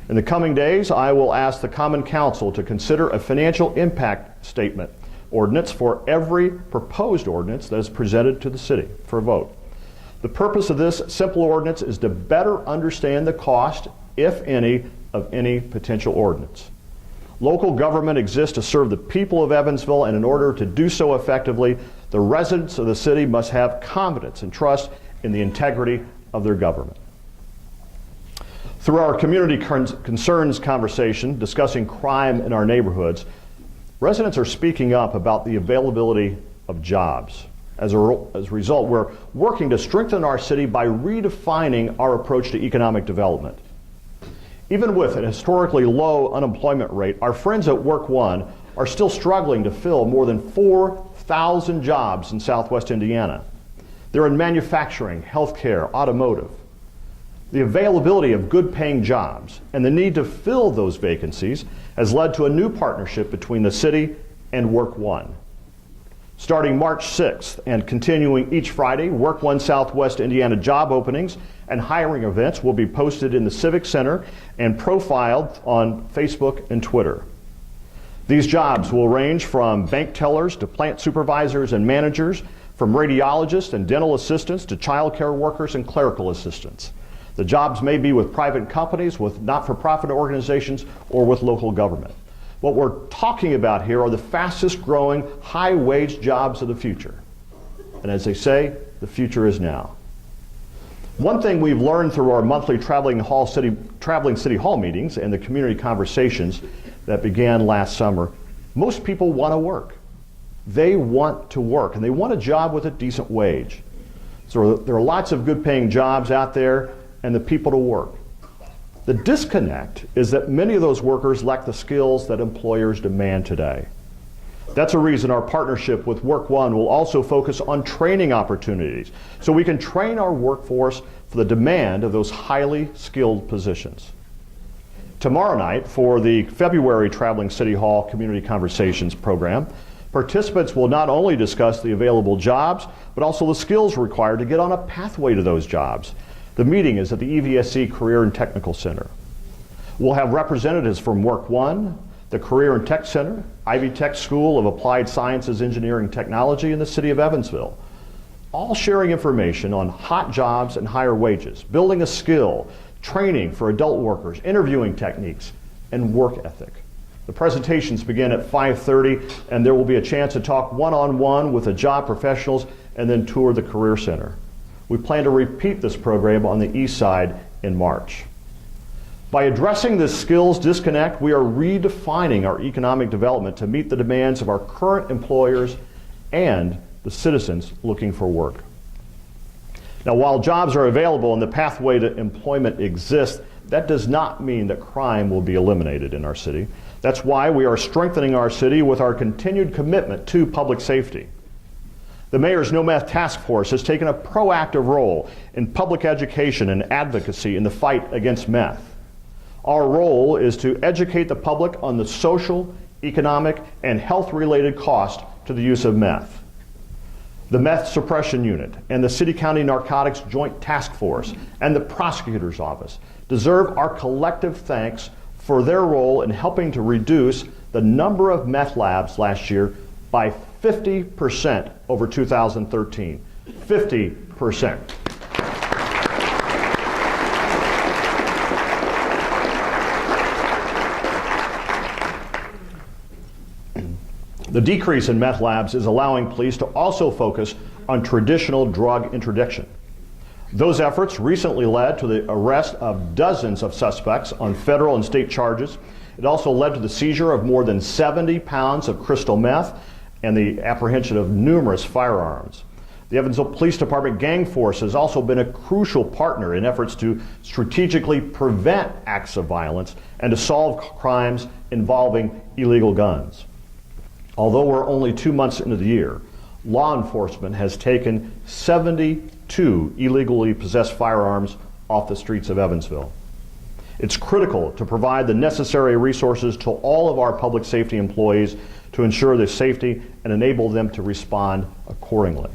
In the coming days, I will ask the Common Council to consider a financial impact statement ordinance for every proposed ordinance that is presented to the city for a vote. The purpose of this simple ordinance is to better understand the cost, if any, of any potential ordinance. Local government exists to serve the people of Evansville, and in order to do so effectively, the residents of the city must have confidence and trust in the integrity of their government. Through our community concerns conversation discussing crime in our neighborhoods, residents are speaking up about the availability of jobs. As a result, we're working to strengthen our city by redefining our approach to economic development. Even with an historically low unemployment rate, our friends at Work One are still struggling to fill more than 4,000 jobs in Southwest Indiana. They're in manufacturing, healthcare, automotive. The availability of good-paying jobs and the need to fill those vacancies has led to a new partnership between the city and Work One. Starting March 6th and continuing each Friday, Work One Southwest Indiana job openings and hiring events will be posted in the Civic Center and profiled on Facebook and Twitter. These jobs will range from bank tellers to plant supervisors and managers, from radiologists and dental assistants to child care workers and clerical assistants. The jobs may be with private companies, with not-for-profit organizations, or with local government. What we're talking about here are the fastest growing, high-wage jobs of the future. And as they say, the future is now. One thing we've learned through our monthly traveling city hall meetings and the community conversations that began last summer, most people want to work. They want to work, and they want a job with a decent wage. So there are lots of good-paying jobs out there, and the people to work. The disconnect is that many of those workers lack the skills that employers demand today. That's a reason our partnership with Work One will also focus on training opportunities, so we can train our workforce for the demand of those highly skilled positions. Tomorrow night, for the February Traveling City Hall Community Conversations program, participants will not only discuss the available jobs, but also the skills required to get on a pathway to those jobs. The meeting is at the EVSC Career and Technical Center. We'll have representatives from Work One, the Career and Tech Center, Ivy Tech School of Applied Sciences, Engineering, Technology, and the City of Evansville, all sharing information on hot jobs and higher wages, building a skill, training for adult workers, interviewing techniques, and work ethic. The presentations begin at 5:30, and there will be a chance to talk one-on-one with the job professionals and then tour the Career Center. We plan to repeat this program on the east side in March. By addressing this skills disconnect, we are redefining our economic development to meet the demands of our current employers and the citizens looking for work. Now, while jobs are available and the pathway to employment exists, that does not mean that crime will be eliminated in our city. That's why we are strengthening our city with our continued commitment to public safety. The Mayor's No Meth Task Force has taken a proactive role in public education and advocacy in the fight against meth. Our role is to educate the public on the social, economic, and health-related cost to the use of meth. The Meth Suppression Unit and the City County Narcotics Joint Task Force and the Prosecutor's Office deserve our collective thanks for their role in helping to reduce the number of meth labs last year by 50% over 2013. 50%. The decrease in meth labs is allowing police to also focus on traditional drug interdiction. Those efforts recently led to the arrest of dozens of suspects on federal and state charges. It also led to the seizure of more than 70 pounds of crystal meth and the apprehension of numerous firearms. The Evansville Police Department Gang Force has also been a crucial partner in efforts to strategically prevent acts of violence and to solve crimes involving illegal guns. Although we're only 2 months into the year, law enforcement has taken 72 illegally possessed firearms off the streets of Evansville. It's critical to provide the necessary resources to all of our public safety employees to ensure their safety and enable them to respond accordingly.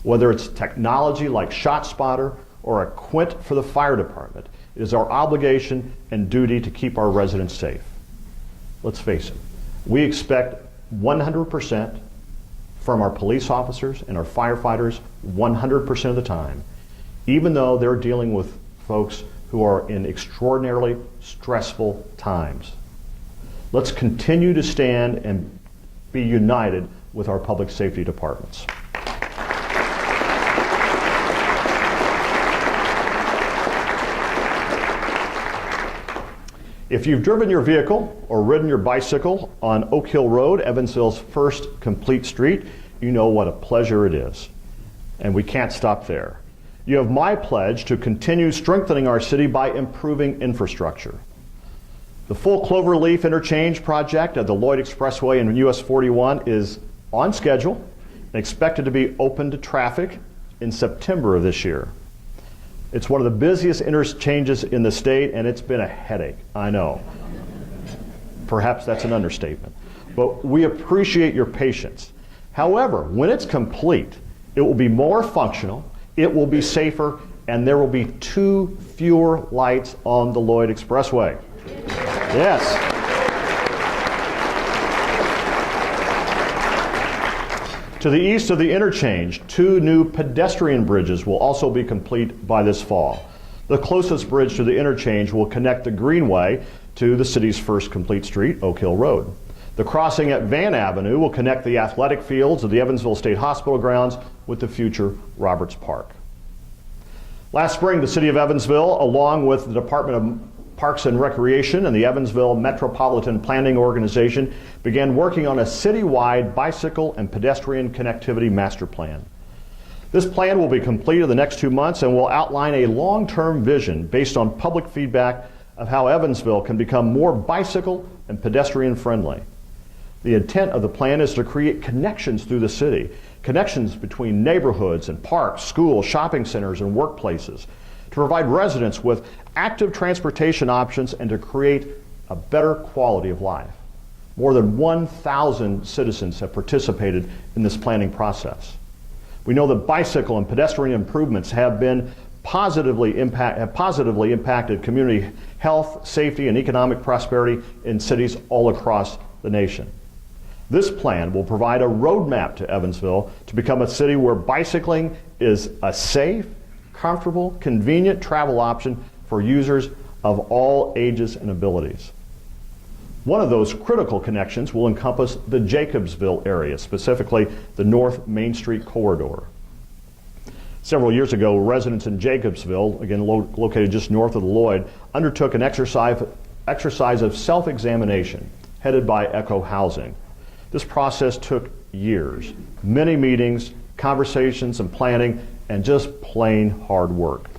Whether it's technology like ShotSpotter or a quint for the fire department. It is our obligation and duty to keep our residents safe. Let's face it, we expect 100% from our police officers and our firefighters 100% of the time, even though they're dealing with folks who are in extraordinarily stressful times. Let's continue to stand and be united with our public safety departments. If you've driven your vehicle or ridden your bicycle on Oak Hill Road, Evansville's first complete street, you know what a pleasure it is. And we can't stop there. You have my pledge to continue strengthening our city by improving infrastructure. The full Cloverleaf interchange project at the Lloyd Expressway and US 41 is on schedule and expected to be open to traffic in September of this year. It's one of the busiest interchanges in the state, and it's been a headache, I know. Perhaps that's an understatement. But we appreciate your patience. However, when it's complete, it will be more functional, it will be safer, and there will be 2 fewer lights on the Lloyd Expressway. Yes. To the east of the interchange, 2 new pedestrian bridges will also be complete by this fall. The closest bridge to the interchange will connect the Greenway to the city's first complete street, Oak Hill Road. The crossing at Van Avenue will connect the athletic fields of the Evansville State Hospital grounds with the future Roberts Park. Last spring, the city of Evansville, along with the Department of Parks and Recreation and the Evansville Metropolitan Planning Organization, began working on a citywide bicycle and pedestrian connectivity master plan. This plan will be completed in the next 2 months and will outline a long-term vision based on public feedback of how Evansville can become more bicycle and pedestrian friendly. The intent of the plan is to create connections through the city, connections between neighborhoods and parks, schools, shopping centers, and workplaces, to provide residents with active transportation options and to create a better quality of life. More than 1,000 citizens have participated in this planning process. We know that bicycle and pedestrian improvements have positively impacted community health, safety, and economic prosperity in cities all across the nation. This plan will provide a roadmap to Evansville to become a city where bicycling is a safe, comfortable, convenient travel option for users of all ages and abilities. One of those critical connections will encompass the Jacobsville area, specifically the North Main Street corridor. Several years ago, residents in Jacobsville, again located just north of the Lloyd, undertook an exercise of self-examination headed by Echo Housing. This process took years, many meetings, conversations, and planning, and just plain hard work.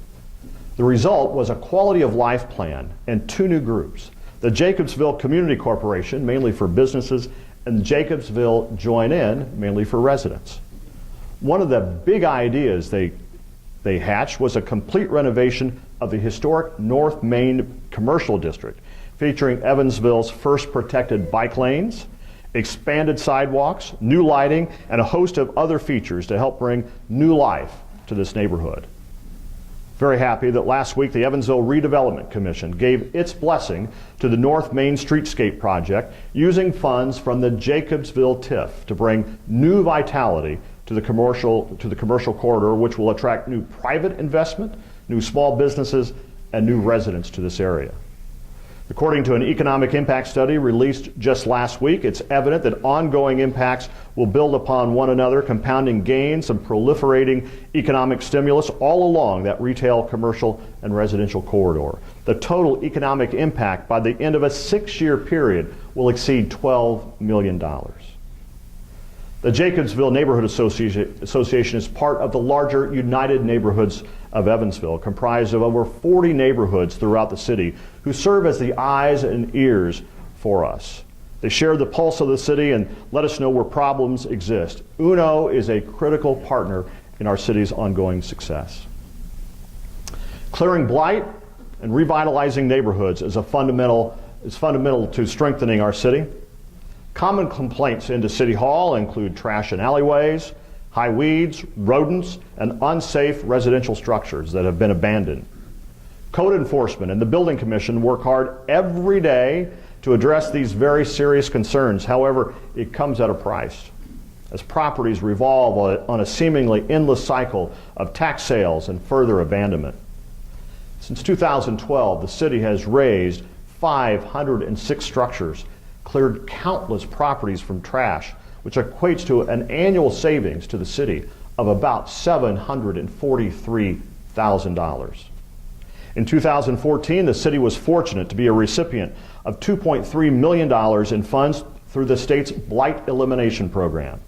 The result was a quality of life plan and 2 new groups, the Jacobsville Community Corporation, mainly for businesses, and Jacobsville Join In, mainly for residents. One of the big ideas they hatched was a complete renovation of the historic North Main Commercial District, featuring Evansville's first protected bike lanes, expanded sidewalks, new lighting, and a host of other features to help bring new life to this neighborhood. Very happy that last week the Evansville Redevelopment Commission gave its blessing to the North Main Streetscape project using funds from the Jacobsville TIF to bring new vitality to the commercial corridor, which will attract new private investment, new small businesses, and new residents to this area. According to an economic impact study released just last week, it's evident that ongoing impacts will build upon one another, compounding gains and proliferating economic stimulus all along that retail, commercial, and residential corridor. The total economic impact by the end of a 6-year period will exceed $12 million. The Jacobsville Neighborhood Association is part of the larger United Neighborhoods of Evansville, comprised of over 40 neighborhoods throughout the city who serve as the eyes and ears for us. They share the pulse of the city and let us know where problems exist. UNO is a critical partner in our city's ongoing success. Clearing blight and revitalizing neighborhoods is fundamental to strengthening our city. Common complaints into City Hall include trash in alleyways, high weeds, rodents, and unsafe residential structures that have been abandoned. Code enforcement and the Building Commission work hard every day to address these very serious concerns. However, it comes at a price, as properties revolve on a seemingly endless cycle of tax sales and further abandonment. Since 2012, the city has razed 506 structures, cleared countless properties from trash, which equates to an annual savings to the city of about $743,000. In 2014, the city was fortunate to be a recipient of $2.3 million in funds through the state's Blight Elimination Program.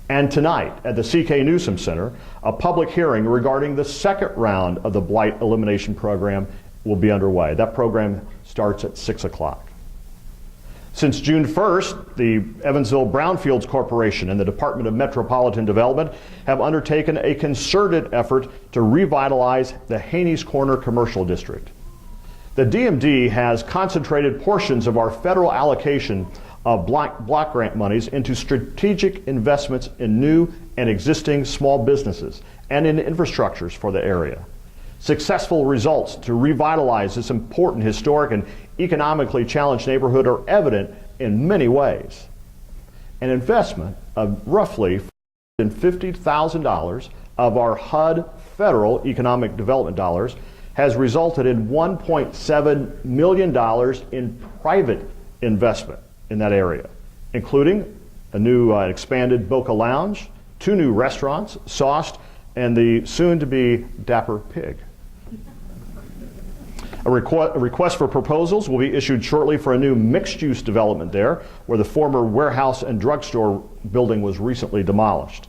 And tonight, at the C.K. Newsom Center, a public hearing regarding the second round of the Blight Elimination Program will be underway. That program starts at 6 o'clock. Since June 1st, the Evansville Brownfields Corporation and the Department of Metropolitan Development have undertaken a concerted effort to revitalize the Haney's Corner Commercial District. The DMD has concentrated portions of our federal allocation of block grant monies into strategic investments in new and existing small businesses and in infrastructures for the area. Successful results to revitalize this important historic and economically challenged neighborhood are evident in many ways. An investment of roughly $450,000 of our HUD federal economic development dollars has resulted in $1.7 million in private investment in that area, including a new expanded Boca Lounge, 2 new restaurants, Sauced, and the soon-to-be Dapper Pig. A request for proposals will be issued shortly for a new mixed-use development there, where the former warehouse and drugstore building was recently demolished.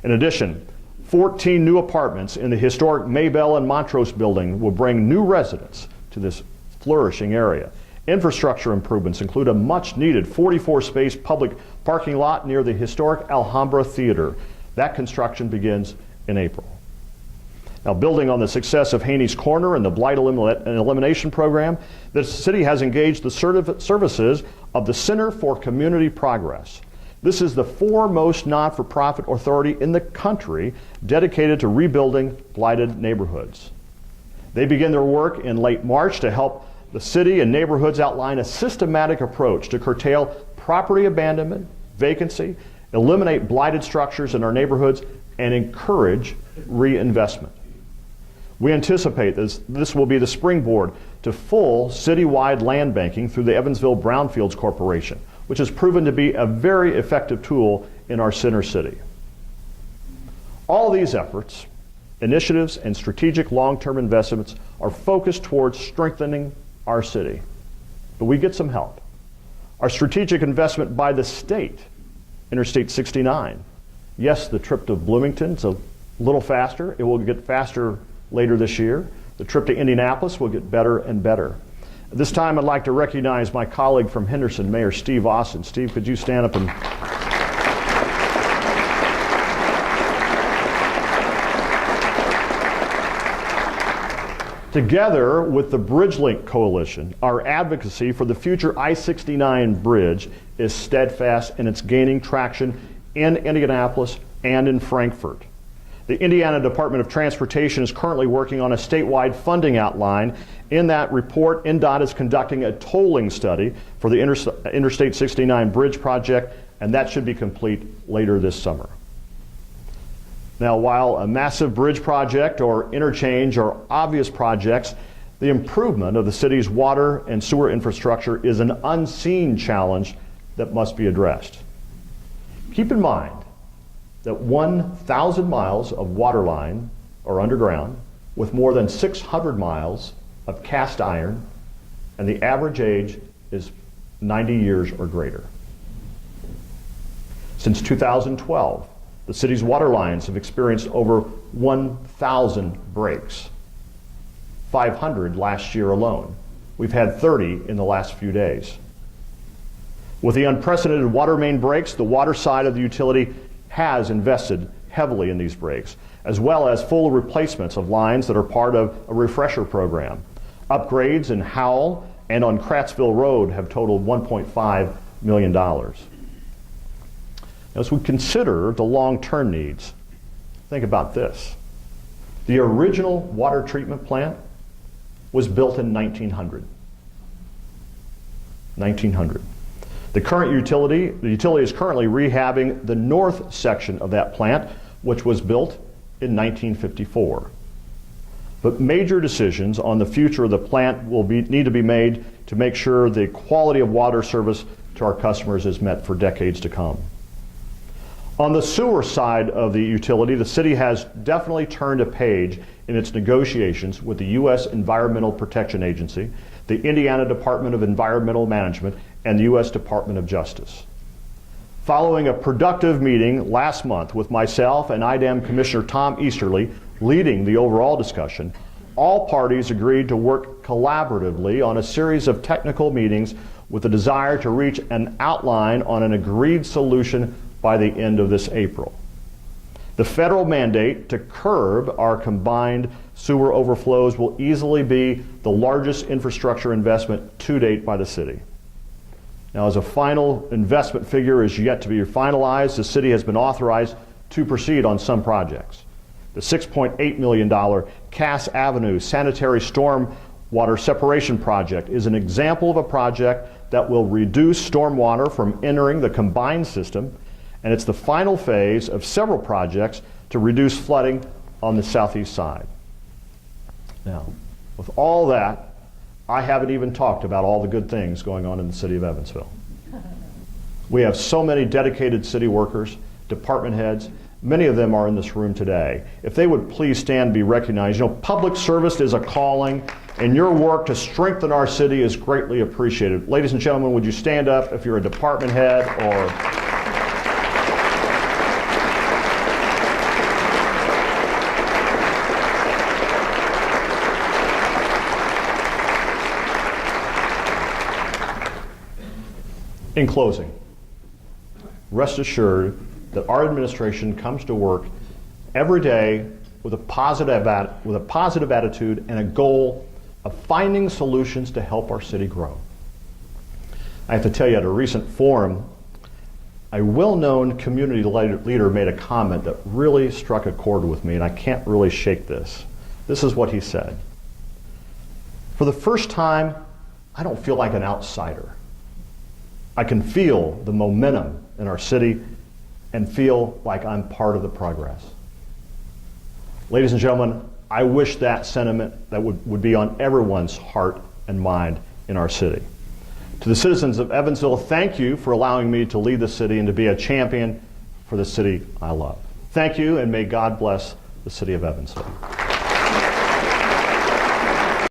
In addition, 14 new apartments in the historic Maybell and Montrose building will bring new residents to this flourishing area. Infrastructure improvements include a much-needed 44-space public parking lot near the historic Alhambra Theater. That construction begins in April. Now, building on the success of Haney's Corner and the Blight Elimination Program, the city has engaged the services of the Center for Community Progress. This is the foremost not-for-profit authority in the country dedicated to rebuilding blighted neighborhoods. They begin their work in late March to help the city and neighborhoods outline a systematic approach to curtail property abandonment, vacancy, eliminate blighted structures in our neighborhoods, and encourage reinvestment. We anticipate this will be the springboard to full citywide land banking through the Evansville Brownfields Corporation, which has proven to be a very effective tool in our center city. All these efforts, initiatives, and strategic long-term investments are focused towards strengthening our city. But we get some help. Our strategic investment by the state, Interstate 69. Yes, the trip to Bloomington is a little faster. It will get faster later this year. The trip to Indianapolis will get better and better. At this time, I'd like to recognize my colleague from Henderson, Mayor Steve Austin. Steve, could you stand up and... Together with the BridgeLink Coalition, our advocacy for the future I-69 bridge is steadfast, and it's gaining traction in Indianapolis and in Frankfort. The Indiana Department of Transportation is currently working on a statewide funding outline. In that report, INDOT is conducting a tolling study for the Interstate 69 bridge project, and that should be complete later this summer. Now, while a massive bridge project or interchange are obvious projects, the improvement of the city's water and sewer infrastructure is an unseen challenge that must be addressed. Keep in mind that 1,000 miles of water line are underground, with more than 600 miles of cast iron, and the average age is 90 years or greater. Since 2012, the city's water lines have experienced over 1,000 breaks, 500 last year alone. We've had 30 in the last few days. With the unprecedented water main breaks, the water side of the utility has invested heavily in these breaks, as well as full replacements of lines that are part of a refresher program. Upgrades in Howell and on Crattsville Road have totaled $1.5 million. As we consider the long-term needs, think about this. The original water treatment plant was built in 1900. 1900. The utility is currently rehabbing the north section of that plant, which was built in 1954. But major decisions on the future of the plant will need to be made to make sure the quality of water service to our customers is met for decades to come. On the sewer side of the utility, the city has definitely turned a page in its negotiations with the U.S. Environmental Protection Agency, the Indiana Department of Environmental Management, and the U.S. Department of Justice. Following a productive meeting last month with myself and IDEM Commissioner Tom Easterly leading the overall discussion, all parties agreed to work collaboratively on a series of technical meetings with a desire to reach an outline on an agreed solution by the end of this April. The federal mandate to curb our combined sewer overflows will easily be the largest infrastructure investment to date by the city. Now, as a final investment figure is yet to be finalized, the city has been authorized to proceed on some projects. The $6.8 million Cass Avenue Sanitary Storm Water Separation Project is an example of a project that will reduce stormwater from entering the combined system, and it's the final phase of several projects to reduce flooding on the southeast side. Now, with all that, I haven't even talked about all the good things going on in the city of Evansville. We have so many dedicated city workers, department heads. Many of them are in this room today. If they would please stand and be recognized. You know, public service is a calling, and your work to strengthen our city is greatly appreciated. Ladies and gentlemen, would you stand up if you're a department head or... In closing, rest assured that our administration comes to work every day with a positive attitude and a goal of finding solutions to help our city grow. I have to tell you, at a recent forum, a well-known community leader made a comment that really struck a chord with me, and I can't really shake this. This is what he said. For the first time, I don't feel like an outsider. I can feel the momentum in our city and feel like I'm part of the progress. Ladies and gentlemen, I wish that sentiment that would be on everyone's heart and mind in our city. To the citizens of Evansville, thank you for allowing me to lead the city and to be a champion for the city I love. Thank you, and may God bless the city of Evansville.